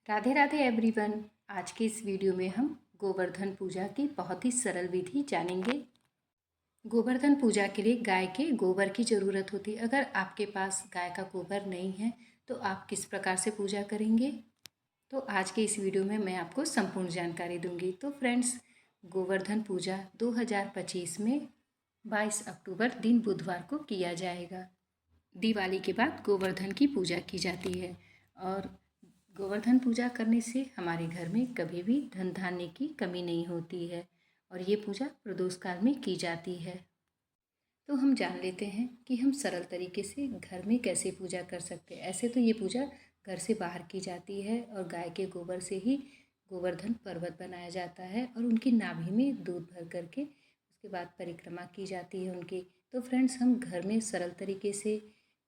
Radhe Radhe everyone. आज के इस वीडियो में हम गोवर्धन पूजा की बहुत ही सरल विधि जानेंगे। गोवर्धन पूजा के लिए गाय के गोबर की ज़रूरत होती है। अगर आपके पास गाय का गोबर नहीं है तो आप किस प्रकार से पूजा करेंगे, तो आज के इस वीडियो में मैं आपको संपूर्ण जानकारी दूंगी। तो फ्रेंड्स, गोवर्धन पूजा 2025 में 22 अक्टूबर दिन बुधवार को किया जाएगा। दिवाली के बाद गोवर्धन की पूजा की जाती है और गोवर्धन पूजा करने से हमारे घर में कभी भी धन धान्य की कमी नहीं होती है और ये पूजा प्रदोष काल में की जाती है। तो हम जान लेते हैं कि हम सरल तरीके से घर में कैसे पूजा कर सकते हैं। ऐसे तो ये पूजा घर से बाहर की जाती है और गाय के गोबर से ही गोवर्धन पर्वत बनाया जाता है और उनकी नाभि में दूध भर करके उसके बाद परिक्रमा की जाती है उनकी। तो फ्रेंड्स, हम घर में सरल तरीके से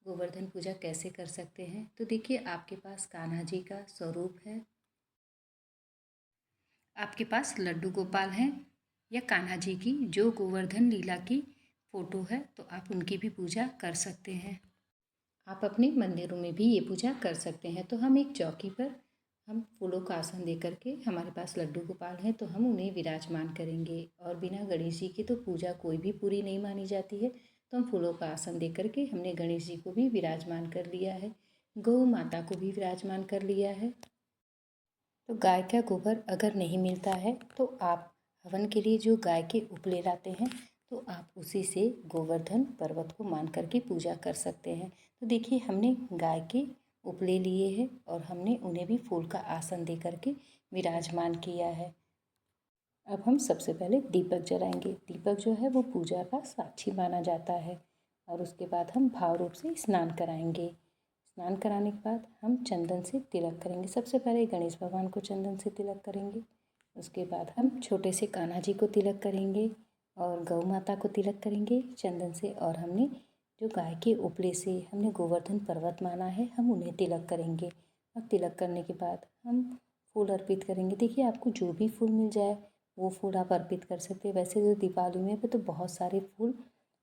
गोवर्धन पूजा कैसे कर सकते हैं, तो देखिए, आपके पास कान्हा जी का स्वरूप है, आपके पास लड्डू गोपाल हैं या कान्हा जी की जो गोवर्धन लीला की फ़ोटो है, तो आप उनकी भी पूजा कर सकते हैं। आप अपने मंदिरों में भी ये पूजा कर सकते हैं। तो हम एक चौकी पर हम फूलों का आसन दे करके, हमारे पास लड्डू गोपाल हैं तो हम उन्हें विराजमान करेंगे और बिना गणेश जी की तो पूजा कोई भी पूरी नहीं मानी जाती है। तो हम फूलों का आसन दे करके हमने गणेश जी को भी विराजमान कर लिया है, गौ माता को भी विराजमान कर लिया है। तो गाय का गोबर अगर नहीं मिलता है तो आप हवन के लिए जो गाय के उपले लाते हैं तो आप उसी से गोवर्धन पर्वत को मान करके पूजा कर सकते हैं। तो देखिए, हमने गाय के उपले लिए हैं और हमने उन्हें भी फूल का आसन दे करके विराजमान किया है। अब हम सबसे पहले दीपक जलाएंगे। दीपक जो है वो पूजा का साक्षी माना जाता है और उसके बाद हम भाव रूप से स्नान कराएंगे। स्नान कराने के बाद हम चंदन से तिलक करेंगे। सबसे पहले गणेश भगवान को चंदन से तिलक करेंगे, उसके बाद हम छोटे से कान्हा जी को तिलक करेंगे और गौ माता को तिलक करेंगे चंदन से। और हमने जो गाय के उपले से हमने गोवर्धन पर्वत माना है, हम उन्हें तिलक करेंगे। और तिलक करने के बाद हम फूल अर्पित करेंगे। देखिए, आपको जो भी फूल मिल जाए वो फूल आप अर्पित कर सकते हैं। वैसे तो दीपावली में तो बहुत सारे फूल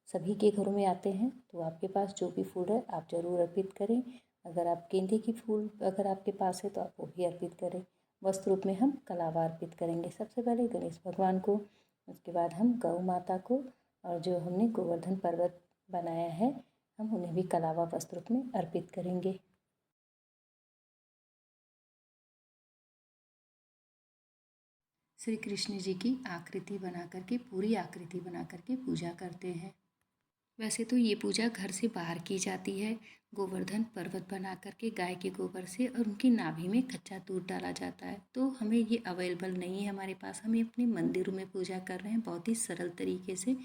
सभी के घरों में आते हैं, तो आपके पास जो भी फूल है आप ज़रूर अर्पित करें। अगर आप गेंदे की फूल अगर आपके पास है तो आप वो भी अर्पित करें। वस्त्र रूप में हम कलावा अर्पित करेंगे, सबसे पहले गणेश भगवान को, उसके बाद हम गौ माता को, और जो हमने गोवर्धन पर्वत बनाया है हम उन्हें भी कलावा वस्त्र रूप में अर्पित करेंगे। श्री कृष्ण जी की आकृति बना करके, पूरी आकृति बना करके पूजा करते हैं। वैसे तो ये पूजा घर से बाहर की जाती है। गोवर्धन पर्वत बना करके गाय के गोबर से और उनकी नाभि में कच्चा दूध डाला जाता है। तो हमें ये अवेलेबल नहीं है हमारे पास, हमें अपने मंदिरों में पूजा कर रहे हैं बहुत ही सरल तरीके से।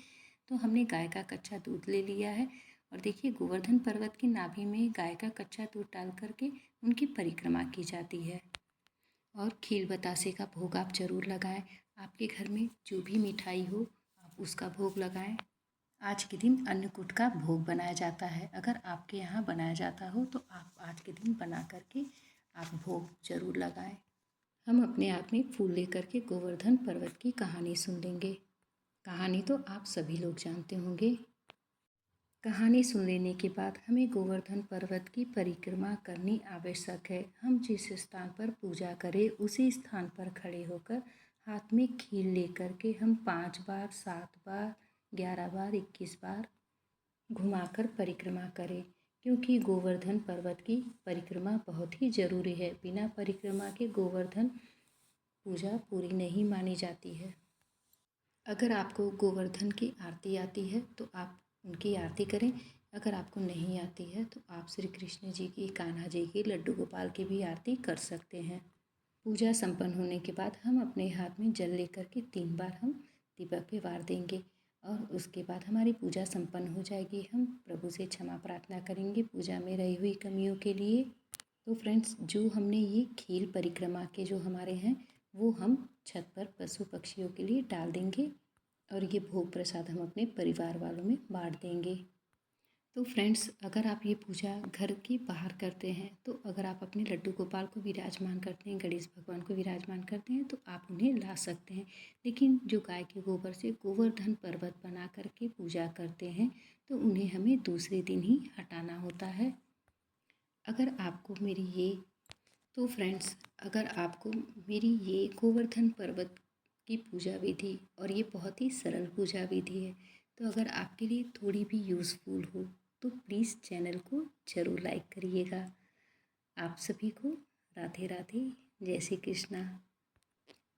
तो हमने गाय का कच्चा दूध ले लिया है और देखिए, गोवर्धन पर्वत की नाभि में गाय का कच्चा दूध डाल करके उनकी परिक्रमा की जाती है। और खीर बतासे का भोग आप ज़रूर लगाएं। आपके घर में जो भी मिठाई हो आप उसका भोग लगाएं। आज के दिन अन्नकूट का भोग बनाया जाता है। अगर आपके यहाँ बनाया जाता हो तो आप आज के दिन बना करके आप भोग ज़रूर लगाएं। हम अपने हाथ में फूल लेकर के गोवर्धन पर्वत की कहानी सुन लेंगे। कहानी तो आप सभी लोग जानते होंगे। कहानी सुन लेने के बाद हमें गोवर्धन पर्वत की परिक्रमा करनी आवश्यक है। हम जिस स्थान पर पूजा करें उसी स्थान पर खड़े होकर हाथ में खीर लेकर के हम 5 बार, 7 बार, 11 बार, 21 बार घुमाकर परिक्रमा करें, क्योंकि गोवर्धन पर्वत की परिक्रमा बहुत ही ज़रूरी है। बिना परिक्रमा के गोवर्धन पूजा पूरी नहीं मानी जाती है। अगर आपको गोवर्धन की आरती आती है तो आप उनकी आरती करें। अगर आपको नहीं आती है तो आप श्री कृष्ण जी की, कान्हा जी की, लड्डू गोपाल की भी आरती कर सकते हैं। पूजा संपन्न होने के बाद हम अपने हाथ में जल लेकर के 3 बार हम दीपक पे वार देंगे और उसके बाद हमारी पूजा संपन्न हो जाएगी। हम प्रभु से क्षमा प्रार्थना करेंगे पूजा में रही हुई कमियों के लिए। तो फ्रेंड्स, जो हमने ये खीर परिक्रमा के जो हमारे हैं वो हम छत पर पशु पक्षियों के लिए डाल देंगे और ये भोग प्रसाद हम अपने परिवार वालों में बांट देंगे। तो फ्रेंड्स, अगर आप ये पूजा घर के बाहर करते हैं, तो अगर आप अपने लड्डू गोपाल को विराजमान करते हैं, गणेश भगवान को विराजमान करते हैं, तो आप उन्हें ला सकते हैं। लेकिन जो गाय के गोबर से गोवर्धन पर्वत बना करके पूजा करते हैं तो उन्हें हमें दूसरे दिन ही हटाना होता है। अगर आपको मेरी ये तो फ्रेंड्स, अगर आपको मेरी ये गोवर्धन पर्वत की पूजा विधि, और ये बहुत ही सरल पूजा विधि है, तो अगर आपके लिए थोड़ी भी यूज़फुल हो तो प्लीज़ चैनल को ज़रूर लाइक करिएगा। आप सभी को राधे राधे, जय श्री कृष्णा।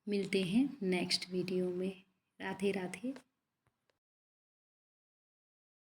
मिलते हैं नेक्स्ट वीडियो में। राधे राधे।